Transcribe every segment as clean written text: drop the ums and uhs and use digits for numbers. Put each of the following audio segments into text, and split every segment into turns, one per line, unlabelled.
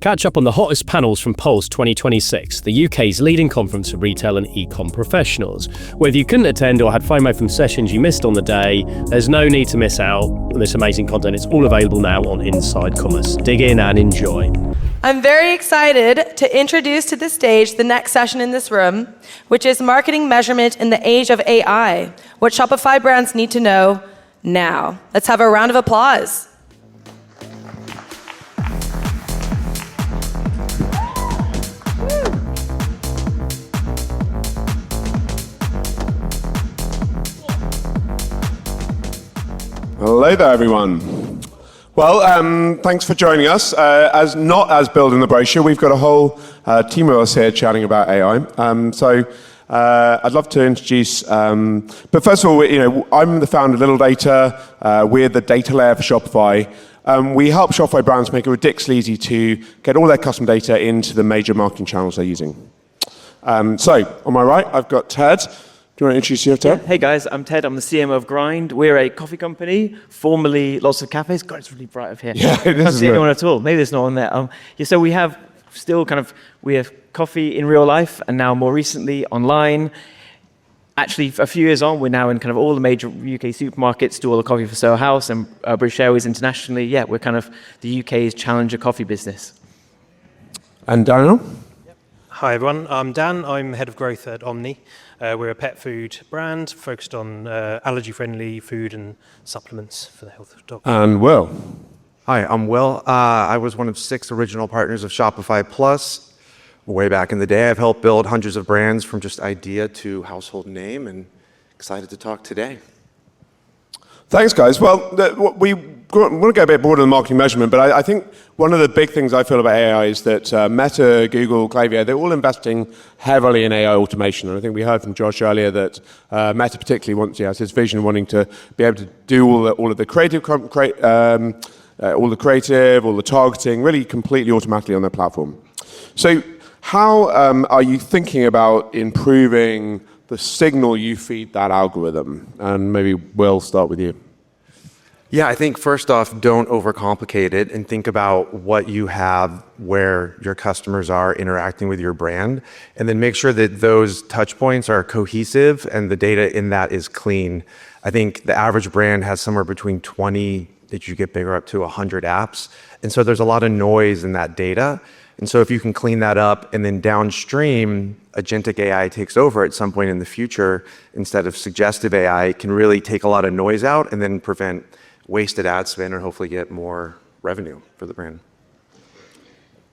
Catch up on the hottest panels from Pulse 2026, the UK's leading conference for retail and e-com professionals. Whether you couldn't attend or had FOMO from sessions you missed on the day, there's no need to miss out on this amazing content. It's all available now on Inside Commerce. Dig in and enjoy.
I'm very excited to introduce to the stage the next session in this room, which is marketing measurement in the age of AI, what Shopify brands need to know now. Let's have a round of applause.
Hello there, everyone. Well, thanks for joining us. As not as billed in the brochure, we've got a whole team of us here chatting about AI. I'd love to introduce, but first of all, I'm the founder of Littledata. We're the data layer for Shopify. We help Shopify brands make it ridiculously easy to get all their custom data into the major marketing channels they're using. So, on my right, I've got Ted. Do you want to introduce yourself, Ted?
Yeah. Hey guys, I'm Ted. I'm the CMO of Grind. We're a coffee company, formerly lots of cafes. God, it's really bright up here.
Yeah, it is.
I don't see anyone at all. Maybe there's no one there. So we have coffee in real life, and now more recently online. Actually, a few years on, we're now in kind of all the major UK supermarkets, do all the coffee for Soho House and British Airways internationally. Yeah, we're kind of the UK's challenger coffee business.
And Daniel?
Hi everyone, I'm Dan. I'm head of growth at Omni. We're a pet food brand focused on allergy-friendly food and supplements for the health of dogs.
And Will.
Hi, I'm Will. I was one of 6 original partners of Shopify Plus. Way back in the day, I've helped build hundreds of brands from just idea to household name, and excited to talk today.
Thanks, guys. Well, we want to go a bit broader than marketing measurement, but I think one of the big things I feel about AI is that Meta, Google, Klaviyo, they're all investing heavily in AI automation. And I think we heard from Josh earlier that Meta particularly has his vision of wanting to be able to do all of the creative, all the targeting, really completely automatically on their platform. So how are you thinking about improving the signal you feed that algorithm? And maybe we'll start with you.
Yeah, I think first off, don't overcomplicate it and think about what you have, where your customers are interacting with your brand, and then make sure that those touch points are cohesive and the data in that is clean. I think the average brand has somewhere between 20, that you get bigger, up to 100 apps. And so there's a lot of noise in that data. And so if you can clean that up and then downstream, agentic AI takes over at some point in the future, instead of suggestive AI, it can really take a lot of noise out and then prevent wasted ad spend and hopefully get more revenue for the brand.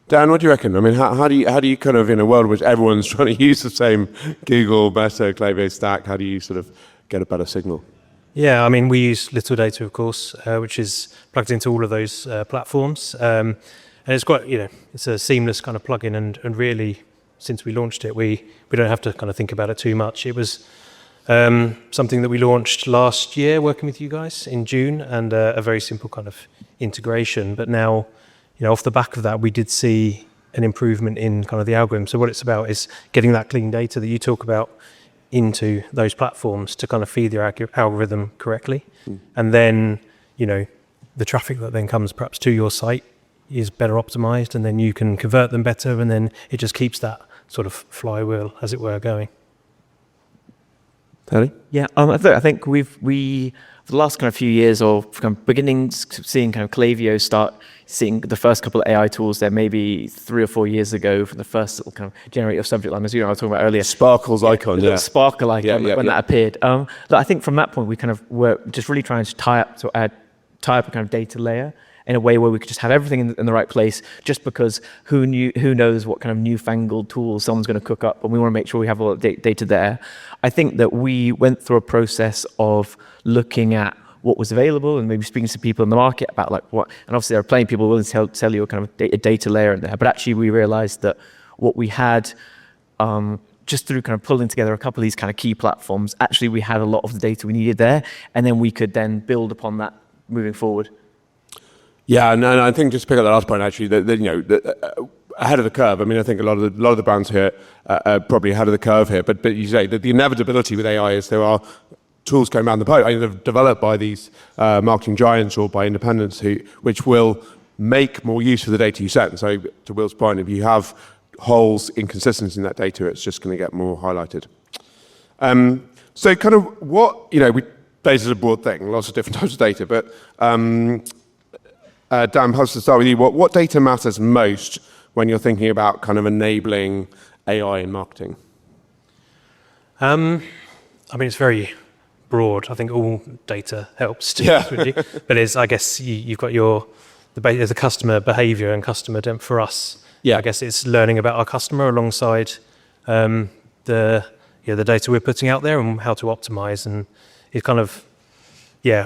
Dan, what do you reckon? I mean, how do you kind of, in a world in which everyone's trying to use the same Google, Meta, Klaviyo stack, how do you sort of get a better signal?
Yeah, I mean, we use Littledata, of course, which is plugged into all of those platforms. And it's quite, it's a seamless kind of plugin, and really, since we launched it, we don't have to kind of think about it too much. It was something that we launched last year, working with you guys in June, and a very simple kind of integration. But now, off the back of that, we did see an improvement in kind of the algorithm. So what it's about is getting that clean data that you talk about into those platforms to kind of feed your algorithm correctly. And then, the traffic that then comes perhaps to your site is better optimized, and then you can convert them better, and then it just keeps that sort of flywheel, as it were, going.
Teddy?
Yeah, I think we for the last kind of few years, or kind of beginning seeing kind of Klaviyo start seeing the first couple of AI tools there, maybe 3 or 4 years ago, for the first little kind of generative subject line, as I was talking about earlier.
Sparkle's icon,
the sparkle icon when that appeared. I think from that point, we kind of were just really trying to tie up a kind of data layer in a way where we could just have everything in the right place, just because who knows what kind of newfangled tools someone's going to cook up, and we want to make sure we have all the data there. I think that we went through a process of looking at what was available and maybe speaking to people in the market about like what, and obviously there are plenty of people willing to sell you a kind of data layer in there, but actually we realized that what we had, just through kind of pulling together a couple of these kind of key platforms, actually we had a lot of the data we needed there, and then we could then build upon that moving forward.
Yeah, and I think just to pick up that last point, actually, that ahead of the curve. I mean, I think a lot of the brands here are probably ahead of the curve here. But you say that the inevitability with AI is there are tools going around the pipe, either developed by these marketing giants or by independents which will make more use of the data you send. So to Will's point, if you have holes, inconsistencies in that data, it's just going to get more highlighted. So kind of what, data is a broad thing, lots of different types of data, but Dan, perhaps to start with you, what data matters most when you're thinking about kind of enabling AI in marketing?
It's very broad. I think all data helps, to be honest with you. But I guess you've got the customer behavior and customer for us. I guess it's learning about our customer alongside the data we're putting out there and how to optimize, and it kind of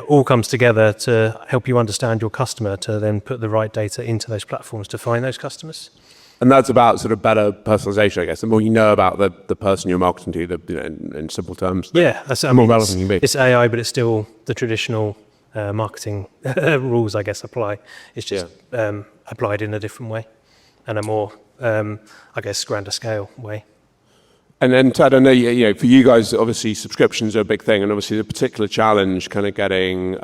all comes together to help you understand your customer to then put the right data into those platforms to find those customers.
And that's about sort of better personalization, I guess. The more you know about the person you're marketing to, in simple terms,
that's
more relevant you can be.
It's AI, but it's still the traditional marketing rules, I guess, apply. It's just applied in a different way and a more, grander scale way.
And then, Ted, I know, for you guys, obviously subscriptions are a big thing, and obviously the particular challenge kind of getting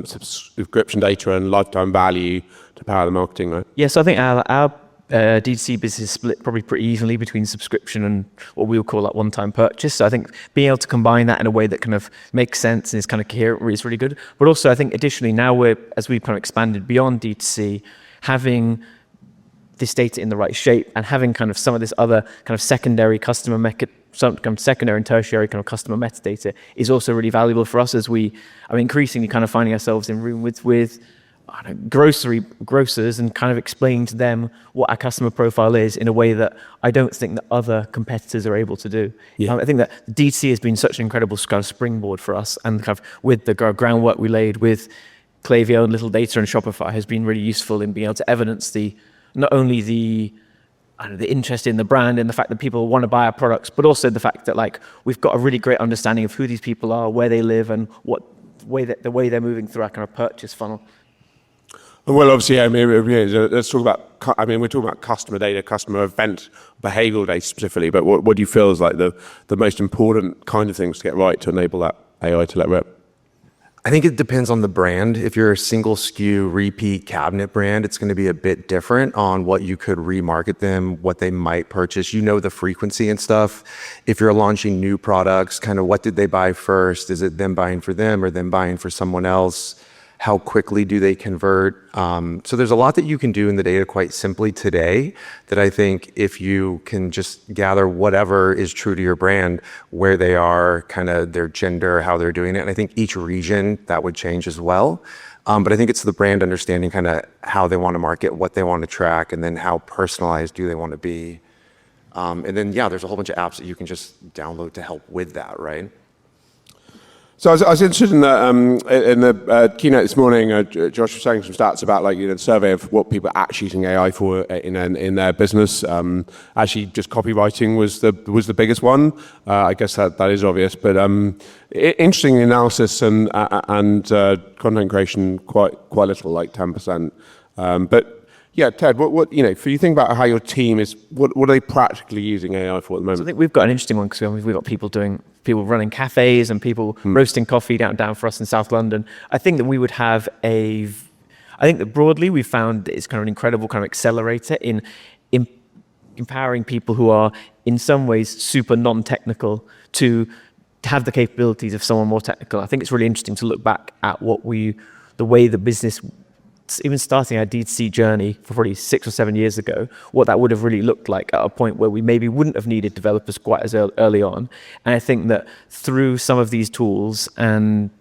subscription data and lifetime value to power the marketing, right?
Yeah, so I think our D2C business is split probably pretty evenly between subscription and what we would call like one-time purchase. So I think being able to combine that in a way that kind of makes sense and is kind of coherent is really good. But also I think additionally now as we've kind of expanded beyond D2C, having this data in the right shape and having kind of some of this other kind of secondary secondary and tertiary kind of customer metadata is also really valuable for us as we are increasingly kind of finding ourselves in room with grocers and kind of explaining to them what our customer profile is in a way that I don't think that other competitors are able to do. I think that D2C has been such an incredible kind of springboard for us, and kind of with the groundwork we laid with Klaviyo and Littledata and Shopify has been really useful in being able to evidence not only the interest in the brand and the fact that people want to buy our products, but also the fact that like we've got a really great understanding of who these people are, where they live, and the way they're moving through our kind of purchase funnel.
Well, obviously, let's talk about. We're talking about customer data, customer event, behavioural data specifically. But what do you feel is like the most important kind of things to get right to enable that AI to let rip?
I think it depends on the brand. If you're a single SKU repeat cabinet brand, it's going to be a bit different on what you could remarket them, what they might purchase. The frequency and stuff. If you're launching new products, kind of what did they buy first? Is it them buying for them or them buying for someone else? How quickly do they convert? So there's a lot that you can do in the data quite simply today that I think if you can just gather whatever is true to your brand, where they are, kind of their gender, how they're doing it. And I think each region that would change as well. But I think it's the brand understanding kind of how they want to market, what they want to track, and then how personalized do they want to be. And then, there's a whole bunch of apps that you can just download to help with that, right?
So I was interested in the keynote this morning. Josh was saying some stats about the survey of what people are actually using AI for in their business. Actually, just copywriting was the biggest one. I guess that is obvious, but interesting analysis and content creation quite little, like 10%. But yeah, Ted, what if you think about how your team is, what are they practically using AI for at the moment?
So I think we've got an interesting one because we've got people running cafes and people roasting coffee down for us in South London. I think that we would have I think that broadly we found it's kind of an incredible kind of accelerator in empowering people who are in some ways super non-technical to have the capabilities of someone more technical. I think it's really interesting to look back at the way the business, even starting our D2C journey for probably 6 or 7 years ago, what that would have really looked like at a point where we maybe wouldn't have needed developers quite as early on. And I think that through some of these tools, and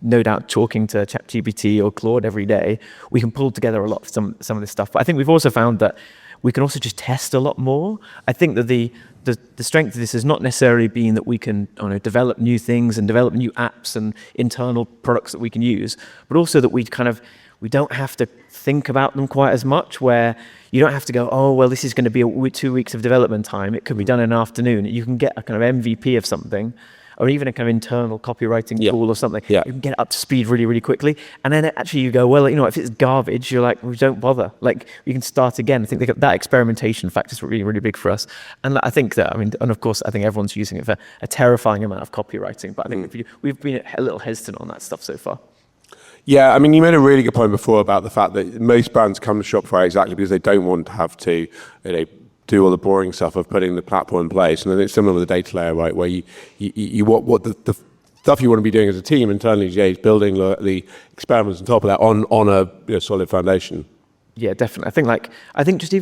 no doubt talking to ChatGPT or Claude every day, we can pull together a lot of some of this stuff. But I think we've also found that we can also just test a lot more. I think that the strength of this has not necessarily been that we can develop new things and develop new apps and internal products that we can use, but also that we don't have to think about them quite as much, where you don't have to go, oh, well, this is going to be 2 weeks of development time. It could be done in an afternoon. You can get a kind of MVP of something, or even a kind of internal copywriting tool or something. You can get it up to speed really, really quickly. And then actually you go, well, if it's garbage, you're like, well, don't bother. Like, you can start again. I think that experimentation factor is really, really big for us. And I think that, and of course, I think everyone's using it for a terrifying amount of copywriting. But I think we've been a little hesitant on that stuff so far.
Yeah, I mean, you made a really good point before about the fact that most brands come to Shopify exactly because they don't want to have to, do all the boring stuff of putting the platform in place. And then it's similar with the data layer, right, where you what the stuff you want to be doing as a team internally is building the experiments on top of that on a solid foundation.
Yeah, definitely. I think just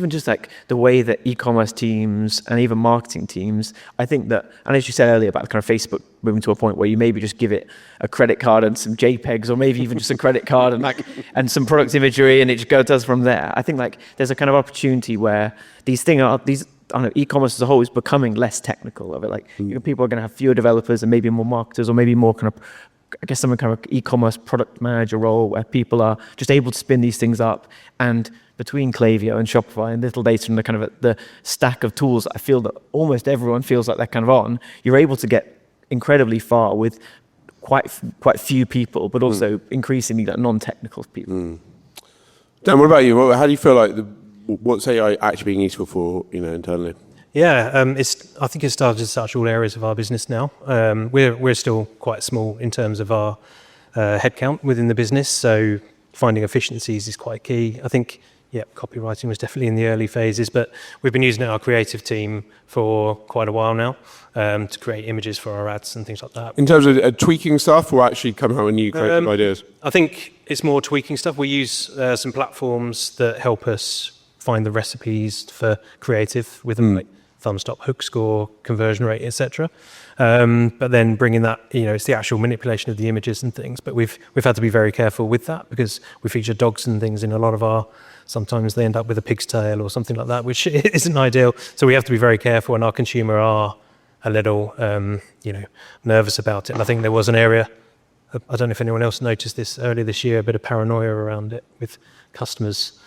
the way that e-commerce teams and even marketing teams, I think that, and as you said earlier about kind of Facebook moving to a point where you maybe just give it a credit card and some JPEGs, or maybe even just a credit card and some product imagery, and it just does from there. I think there's a kind of opportunity where e-commerce as a whole is becoming less technical of it. People are going to have fewer developers and maybe more marketers, or maybe more kind of, I guess, some kind of e-commerce product manager role where people are just able to spin these things up. And between Klaviyo and Shopify and Littledata and the kind of the stack of tools, I feel that almost everyone feels like they're kind of on. You're able to get incredibly far with quite few people, but also increasingly non-technical people.
Dan, what about you? How do you feel like what's AI actually being useful for internally?
Yeah, I think it's started to touch all areas of our business now. We're still quite small in terms of our headcount within the business, so finding efficiencies is quite key. I think, copywriting was definitely in the early phases, but we've been using our creative team for quite a while now to create images for our ads and things like that.
In terms of tweaking stuff, or actually coming out with new creative ideas?
I think it's more tweaking stuff. We use some platforms that help us find the recipes for creative with them, like thumbs-up, hook score, conversion rate, etc. But then bringing that, it's the actual manipulation of the images and things. But we've had to be very careful with that because we feature dogs and things in a lot of our. Sometimes they end up with a pig's tail or something like that, which isn't ideal. So we have to be very careful, and our consumer are a little, nervous about it. And I think there was an area. I don't know if anyone else noticed this earlier this year, a bit of paranoia around it with customers.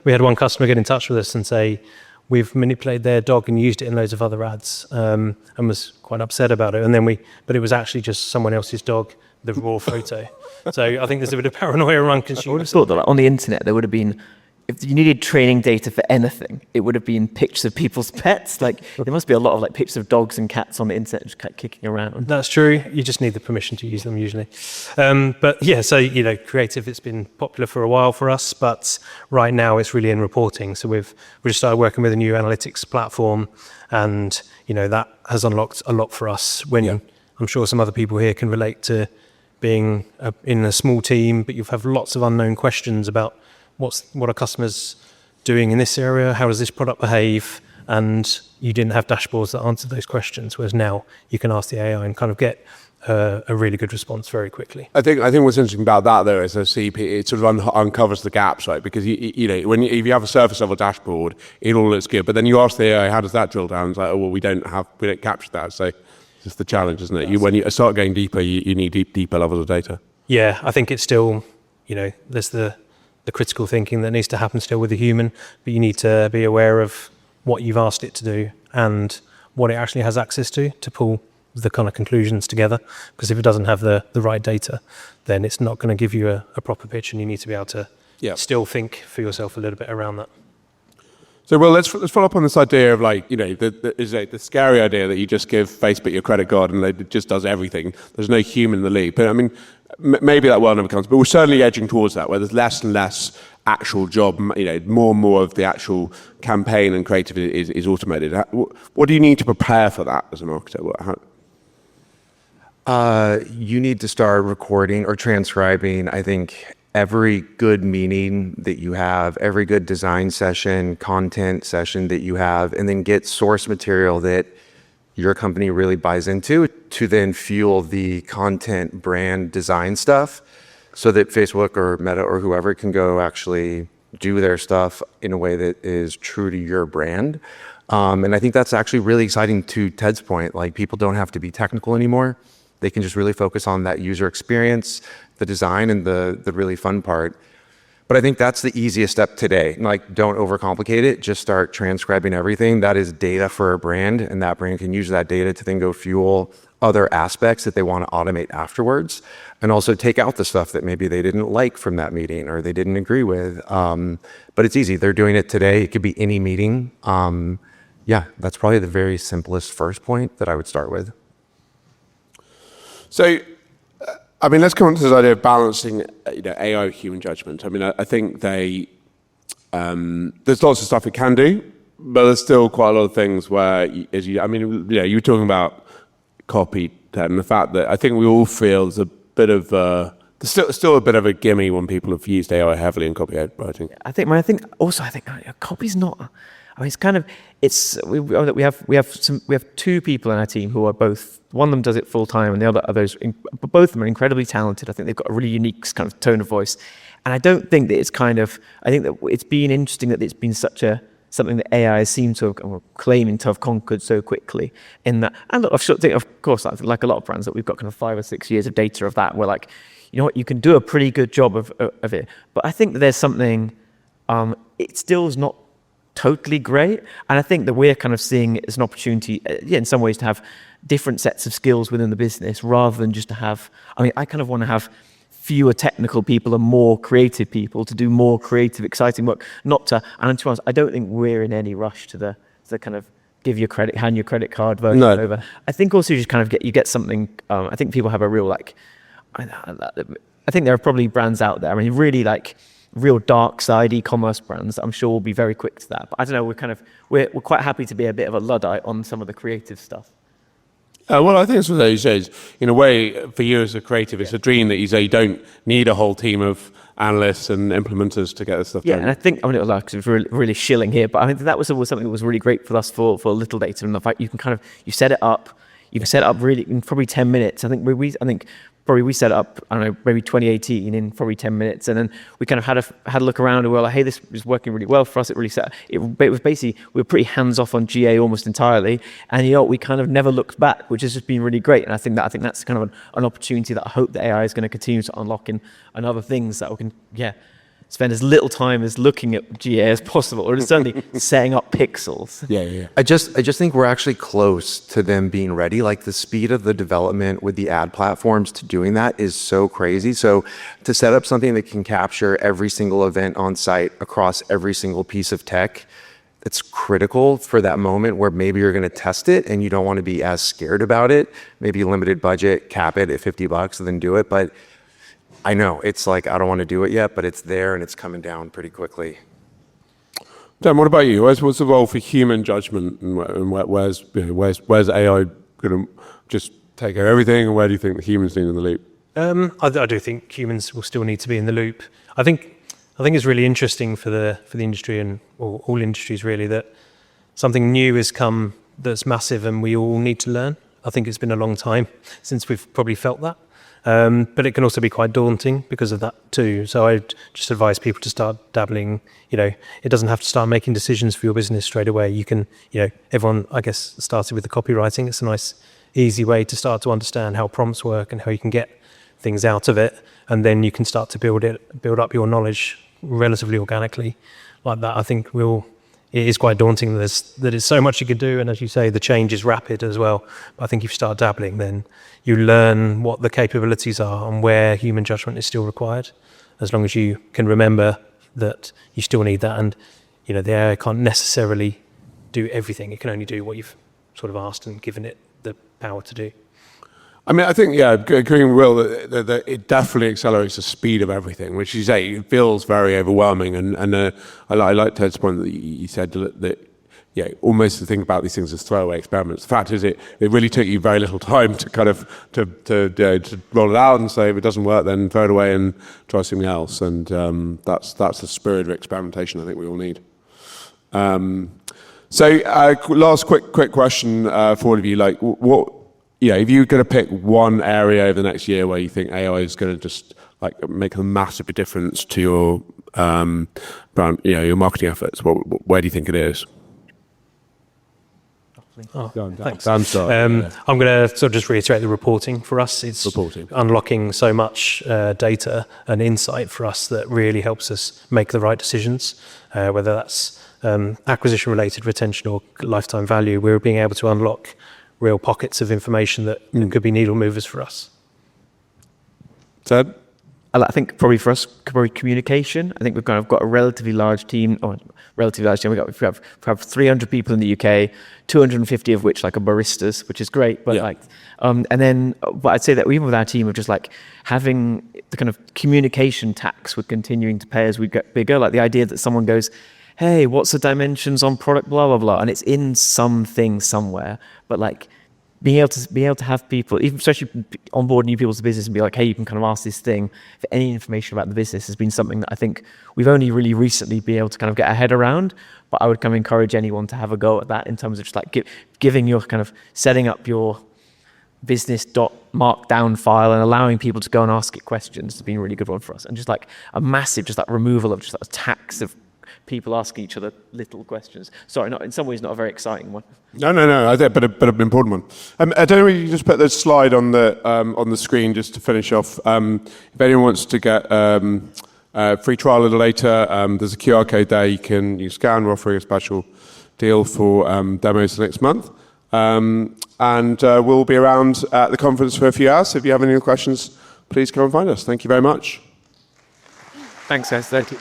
We had one customer get in touch with us and say, we've manipulated their dog and used it in loads of other ads, and was quite upset about it. And then but it was actually just someone else's dog, the raw photo. So I think there's a bit of paranoia around consumers.
I would have thought that on the internet there would have been, if you needed training data for anything, it would have been pictures of people's pets. There must be a lot of pictures of dogs and cats on the internet just kicking around.
That's true. You just need the permission to use them usually. But yeah, so creative, it's been popular for a while for us, but right now it's really in reporting. So we just started working with a new analytics platform, and that has unlocked a lot for us. I'm sure some other people here can relate to being in a small team, but you have lots of unknown questions about what are customers doing in this area? How does this product behave? And you didn't have dashboards that answered those questions, whereas now you can ask the AI and kind of get a really good response very quickly.
I think what's interesting about that though is it sort of uncovers the gaps, right? Because if you have a surface level dashboard, it all looks good, but then you ask the AI, how does that drill down? It's like, oh well, we don't capture that. So it's just the challenge, isn't it? When you start going deeper, you need deeper levels of data.
Yeah, I think it's still, there's the critical thinking that needs to happen still with the human, but you need to be aware of what you've asked it to do and what it actually has access to pull the kind of conclusions together. Because if it doesn't have the right data, then it's not going to give you a proper pitch, and you need to be able to still think for yourself a little bit around that.
So, well, let's follow up on this idea of the scary idea that you just give Facebook your credit card and it just does everything. There's no human in the loop. But I mean, maybe that world never comes, but we're certainly edging towards that, where there's less and less actual job. More and more of the actual campaign and creative is automated. What do you need to prepare for that as a marketer?
You need to start recording or transcribing, I think, every good meeting that you have, every good design session, content session that you have, and then get source material that your company really buys into to then fuel the content, brand, design stuff so that Facebook or Meta or whoever can go actually do their stuff in a way that is true to your brand. And I think that's actually really exciting to Ted's point. People don't have to be technical anymore. They can just really focus on that user experience, the design, and the really fun part. But I think that's the easiest step today. Don't overcomplicate it. Just start transcribing everything. That is data for a brand, and that brand can use that data to then go fuel other aspects that they want to automate afterwards, and also take out the stuff that maybe they didn't like from that meeting or they didn't agree with. But it's easy. They're doing it today. It could be any meeting. That's probably the very simplest first point that I would start with.
So I mean, let's come on to this idea of balancing, AI with human judgment. I mean, I think there's lots of stuff it can do, but there's still quite a lot of things where, you were talking about copy, and the fact that I think we all feel there's a bit of there's still a bit of a gimme when people have used AI heavily in copywriting.
I think copy's not. I mean, it's kind of we have two people in our team who are both. One of them does it full time, and the others, both of them are incredibly talented. I think they've got a really unique kind of tone of voice, and I don't think that it's kind of. I think that it's been interesting that it's been something that AI seems to have, or claiming to have conquered so quickly. In that, and look, of course, like a lot of brands, that we've got kind of 5 or 6 years of data of that. We're like, you know what, you can do a pretty good job of it, but I think that there's something. It still is not totally great, and I think that we're kind of seeing it as an opportunity, in some ways, to have different sets of skills within the business rather than just to have. I mean, I kind of want to have fewer technical people and more creative people to do more creative, exciting work. And to be honest, I don't think we're in any rush to the kind of hand your credit card version over. I think also you just kind of get something. I think people have a real I think there are probably brands out there. I mean, really real dark side e-commerce brands. I'm sure we'll be very quick to that. But I don't know. We're quite happy to be a bit of a Luddite on some of the creative stuff.
Well, I think it's what you says. In a way, for you as a creative, it's a dream that you say you don't need a whole team of analysts and implementers to get this stuff done.
Yeah, and I think, it's really shilling here, but I mean, that was something that was really great for us for Littledata, and the fact you can you set it up really in probably 10 minutes. I think we set it up, I don't know, maybe 2018 in probably 10 minutes. And then we kind of had a look around and we were like, hey, this is working really well for us. It was basically, we were pretty hands off on GA almost entirely. And we kind of never looked back, which has just been really great. And I think that's kind of an opportunity that I hope that AI is going to continue to unlock in other things that we can, spend as little time as looking at GA as possible, or certainly setting up pixels.
Yeah.
I just think we're actually close to them being ready. Like the speed of the development with the ad platforms to doing that is so crazy. So to set up something that can capture every single event on site across every single piece of tech, it's critical for that moment where maybe you're going to test it and you don't want to be as scared about it. Maybe limited budget, cap it at $50 and then do it. But I know it's like, I don't want to do it yet, but it's there and it's coming down pretty quickly.
Dan, what about you? What's the role for human judgment, and where's AI going to just take over everything, and where do you think the humans need in the loop?
I do think humans will still need to be in the loop. I think it's really interesting for the industry and all industries really, that something new has come that's massive and we all need to learn. I think it's been a long time since we've probably felt that. But it can also be quite daunting because of that too. So I'd just advise people to start dabbling. It doesn't have to start making decisions for your business straight away. You can, everyone, I guess, started with the copywriting. It's a nice, easy way to start to understand how prompts work and how you can get things out of it. And then you can start to build up your knowledge relatively organically like that. I think it is quite daunting that there's so much you could do, and as you say, the change is rapid as well. But I think if you start dabbling, then you learn what the capabilities are and where human judgment is still required, as long as you can remember that you still need that. And the AI can't necessarily do everything. It can only do what you've sort of asked and given it the power to do.
I mean, I think, agreeing with Will, that it definitely accelerates the speed of everything, which you say, it feels very overwhelming. And I like Ted's point that you said that almost to think about these things as throwaway experiments. The fact is, it really took you very little time to kind of to roll it out and say, if it doesn't work, then throw it away and try something else. And that's the spirit of experimentation I think we all need. Last quick question for all of you, what? If you're going to pick one area over the next year where you think AI is going to just make a massive difference to your brand, your marketing efforts, where do you think it is?
Thanks. I'm going to sort of just reiterate the reporting for us. It's unlocking so much data and insight for us that really helps us make the right decisions, whether that's acquisition related, retention, or lifetime value. We're being able to unlock real pockets of information that could be needle movers for us.
Ted?
I think probably for us, probably communication. I think we've kind of got a relatively large team, or relatively large team. We have 300 people in the UK, 250 of which like are baristas, which is great. But but I'd say that even with our team of just like having the kind of communication tax we're continuing to pay as we get bigger, like the idea that someone goes, hey, what's the dimensions on product, blah, blah, blah. And it's in something somewhere, but like being able to have people, even especially onboard new people to the business and be like, hey, you can kind of ask this thing for any information about the business has been something that I think we've only really recently been able to kind of get our head around. But I would kind of encourage anyone to have a go at that in terms of just like giving your kind of setting up your business.markdown file and allowing people to go and ask it questions has been a really good one for us. And just like a massive, just like removal of just like a tax of people asking each other little questions. Sorry, in some ways not a very exciting one.
No, but an important one. I don't know if you just put the slide on the screen just to finish off. If anyone wants to get a free trial a little later, there's a QR code there you can scan. We're offering a special deal for demos next month. And we'll be around at the conference for a few hours. So if you have any questions, please come and find us. Thank you very much.
Thanks, guys. Thank you.